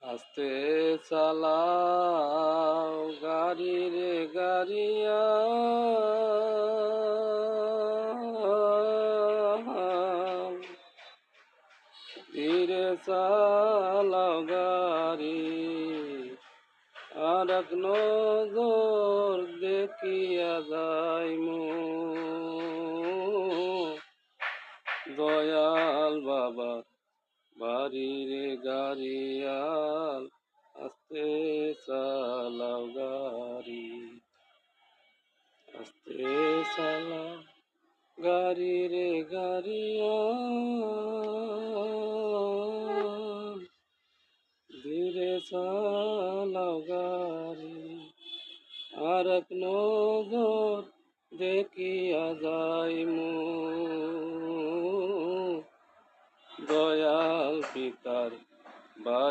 আস্তে চালাও গাড়ি রে গাড়িয়া, ধীরে চালাও গাড়ি, আর এক নজর দেখিয়া যাইমু। দয়াল বাবা বাড়ি রে গাড়িয়াল, আস্তে চালাও গাড়ি, আস্তে চালাও গাড়ি রে গাড়িয়াল, ধীরে চালাও গাড়ি, আর এক নজর দেখিয়া যাইমু। দয়াল পিতার বাড়ি।